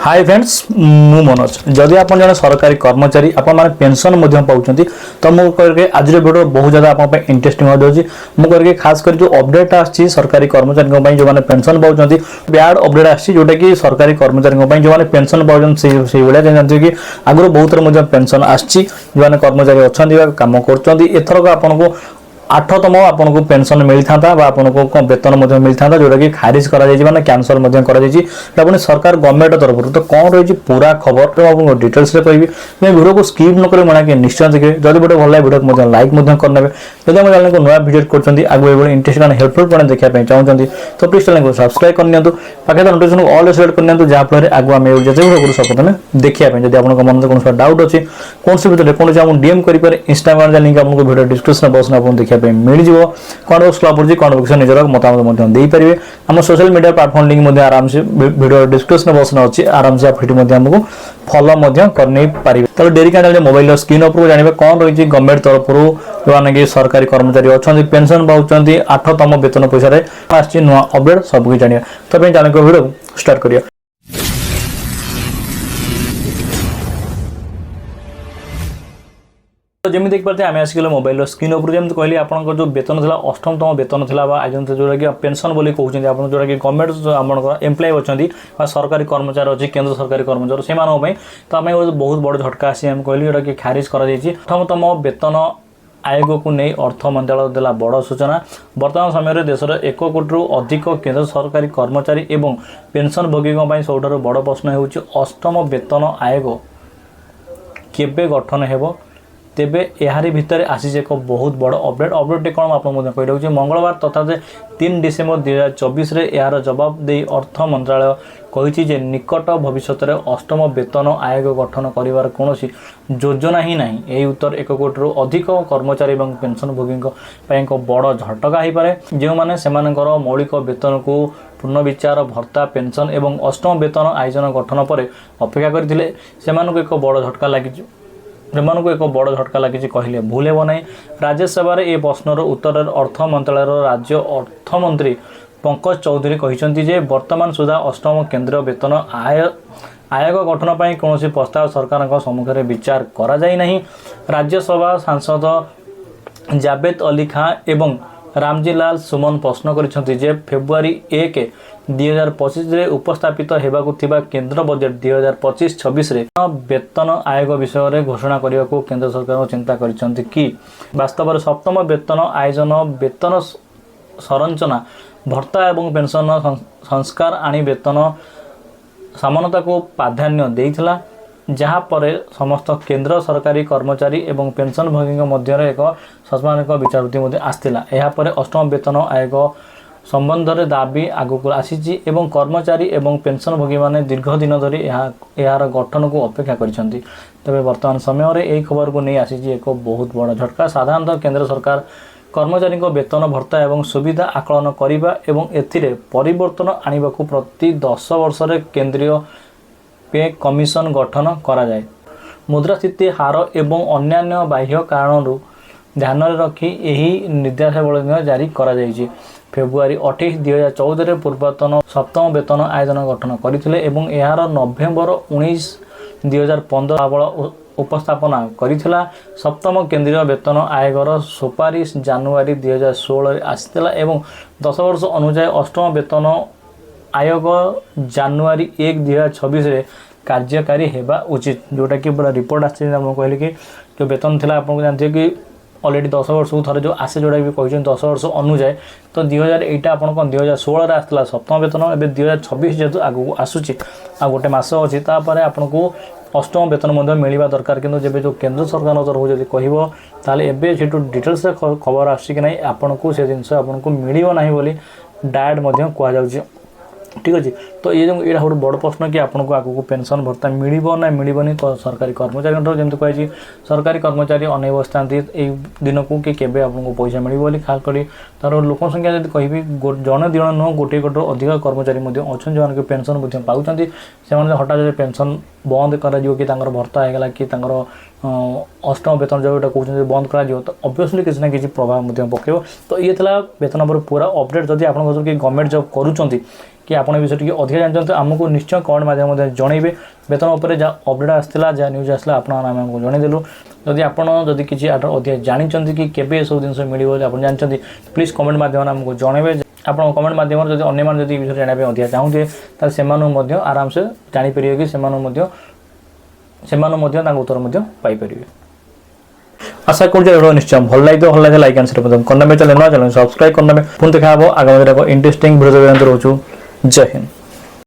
Hi friends मु मनोज जदि आप जन सरकारी कर्मचारी आपण माने पेंशन पाउछंती तो मु करके आज वीडियो बहुत ज्यादा आप इंटरेस्टिंग हो जाउची मु करके खास कर जो अपडेट आछि सरकारी कर्मचारी पई जो माने पेंशन पाउछंती बैड अपडेट आछि जोटा कि सरकारी कर्मचारी पई जो माने पेंशन पाउछन से बेला जानते कि आगु बहुत पेंशन आछि जो माने कर्मचारी अछंती काम करछंती एथरक आपन को 8तम आपन को पेंशन मिलता आपन को वेतन मिलता जोटा कि खारिज कर कैंसल कर सरकार गवर्नमेंट तरफ तो कौन रही पूरा खबर तो आपको डिटेल्स कहि वीडियो को स्किप न करें मना कि निश्चय देखिए जब वीडियो भल वीडियो को लाइक करने जब आम चैनल को नुआ विजिट कर इंटरेस्टिंग हेल्पफुल पॉइंट देखा चाहते तो प्लीज चैनल को सब्सक्राइब करनी पाखे नोटिफिकेशन को ऑल सेलेक्ट करनी जहाँफल आगे आम वीडियो सब देखा देखिए जब आप मन में कौन डाउट अच्छी कौन सी भितर कौन डीएम करेंगे इंस्टाग्राम लिंक आपको वीडियो डिस्क्रिप्शन बॉक्स में देखिए मिल जाव कौन बॉक्स क्लब पड़ी कौन बॉक्स निजर मतामत दे पारे आम सोशल मीडिया प्लेटफॉर्म लिंक आराम से वीडियो डिस्क्रिप्शन बॉक्स में अच्छी आराम से आप आमको फॉलो करने पारे। तो डेरी क्या मोबाइल स्क्रीन उपर जानवे कौन रही गवर्नमेंट तरफ जो कि सरकारी कर्मचारी अच्छा पेंशन पाँच 8तम वेतन पैसा आस नुआ अपडेट सबकि जाना तो चैनल को वीडियो स्टार्ट करिया। तो जमी देख पाते आम आसिक मोबाइल स्क्रीन उपर जमी कहली आप जो वेतन था 8तम वेतन था जोटा कि पेंशन बोली कहते आप जोटा कि गवर्नमेंट आप एम्प्लॉय अच्छा सरकारी कर्मचारी अच्छी केंद्र सरकारी कर्मचारी से तो आम बहुत बड़ झटका आसी आम कहली जोटा कि खारिज कर 8तम वेतन आयोग को नहीं अर्थ मंत्रालय देला बड़ सूचना। वर्तमान समय देश में 1 कोटी अधिक केंद्र सरकारी कर्मचारी एवं पेंशन भोगी सबुठ बड़ प्रश्न हो 8तम वेतन आयोग केबे गठन हेबो तेबे यारी भितर आसी एक बहुत बड़ अपडेट कौन आप कही मंगलवार तथा 3 डिसेम्बर 2024 यार जवाब दे अर्थ मंत्रालय कही निकट भविष्य में 8तम वेतन आयोग गठन कर कौन योजना ही ना यही उत्तर 1 कोटी अधिक कर्मचारी और पेंशन भोगी एक बड़ झटका हो पाए जो मैंने से मौलिक वेतन को पूर्ण विचार भत्ता पेंशन एवं 8तम वेतन आयोजन गठन पर अपेक्षा करते एक बड़ झटका लगी एक बड़ झटका लगी कहले भूल हेब ना। राज्यसभा ये प्रश्नर उत्तर अर्थ मंत्रालय राज्य अर्थमंत्री पंकज चौधरी कहते वर्तमान सुधा 8तम केंद्रीय वेतन आयोग गठन पर कौन प्रस्ताव सरकार सम्मुखें विचार करा जाई नहीं। राज्यसभा सांसद जावेद अली खां एवं रामजी लाल सुमन प्रश्न कर फेब्रुआरी 1 2025 उपस्थापित होगाकू केंद्र बजेट 2025-26 वेतन आयोग विषय में घोषणा करने को केंद्र सरकार चिंता करछंती कि वास्तव में 7तम वेतन आयोजन वेतन संरचना भत्ता एवं पेंशन संस्कार आनी वेतन समानता को प्राधान्य देइथिला जहाँ पर समस्त केंद्र सरकारी कर्मचारी एवं पेंशन भोगी मध्य एक सम्मानिक विचारवृत्ति आसला। यापर 8तम वेतन आयोग संबंध में दाबी आगक आसी एवं कर्मचारी एवं पेंशन भोगी मैंने दीर्घ दिन धरी यार गठन को अपेक्षा करछंती। तबे वर्तमान समय में यही खबर को नहीं आसी एक बहुत बड़ झटका। साधारणतः केंद्र सरकार कर्मचारी वेतन भत्ता एवं सुविधा आकलन करने एवं एथिरे परिवर्तन आने को प्रति 10 वर्ष केंद्रीय पे कमिशन गठन करा जाए। मुद्रास्फीति हार एवं अन्यान्य बाह्य कारणों ध्यान रखी यही निर्देशावली जारी करा जायछि। फेब्रुआरी 28 2014 पूर्वतन 7तम वेतन आयोजन गठन करथिले एवं यार नवेम्बर 19 2015 आवल उपस्थापना करिथिला। 7तम केंद्रीय वेतन आयोगर सुपारिश जनवरी 2016 आसीथिला एवं 10 वर्ष अनुसार 8तम वेतन आयोग जनवरी 1 2026 कार्यकारी होगा उचित जोटा कि पूरा रिपोर्ट आसे कहले कि जो वेतन थिला आपको जानते कि ऑलरेडी 10 वर्ष को थरे जो आसे जोटा भी कहते 10 वर्ष अनुजाए तो 2000 एटा आपन 2016 आसला 7तम वेतन एबे 2026 जेतु आगु आसुची आ गोटे मास अछि तापर आपन को 8तम वेतन मिलवा दरकार किंतु जब जो केंद्र सरकार तरफ जब कह ताले एबे सेटू डिटेल्स खबर आसी कि नहीं आपन को से जिनस आपन को मिलिबो नाही बोली डायरेक्ट कह जाउची। ठीक अच्छे तो ये जो यहाँ गोटे बड़ प्रश्न कि आपको आगू पेंशन भत्ता मिलबो ना मिलबनी तो सरकारी कर्मचारी जमी कही सरकारी कर्मचारी अनेक बसता दिन को कि केबे आपको पैसा मिल बोली खास कर तार लोक संख्या जब कहि जड़े दिण नुह गोटे कोटी अधिक कर्मचारी अच्छा जो पेंशन पाँच से हठात जो पेंशन बंद कर भत्ता होगा कि 8तम वेतन जो कहते बंद कर तो ऑब्वियसली किसी ना किसी प्रभाव पकेब। तो ये था वेतन पर पूरा अपडेट जदि आप गवर्नमेंट जॉब करुँच कि आपण विषय टिके अधिक जानते आमको निश्चय कमेंट माध्यम जनइबे वेतन उपर जहाँ अपडेट आसला जहाँ न्यूज आसला आपण आमको जनईदेलु जदि आपण जदि किसी अधिक जानते कि केबे सब जिन मिले आप जानते प्लीज कमेंट माध्यम आमको जनइबे आप कमेंट माध्यम जब अन्य जब विषय जानापी अधिक चाहूथे तो आराम से जापर कि उत्तर पाइपर आशा कर निश्चय भल लगे लाइक एंड शेयर करना चैनल सब्सक्राइब करना पुणी देखा आगामी इंटरेस्टिंग भिडियो रोचु जय हिंद।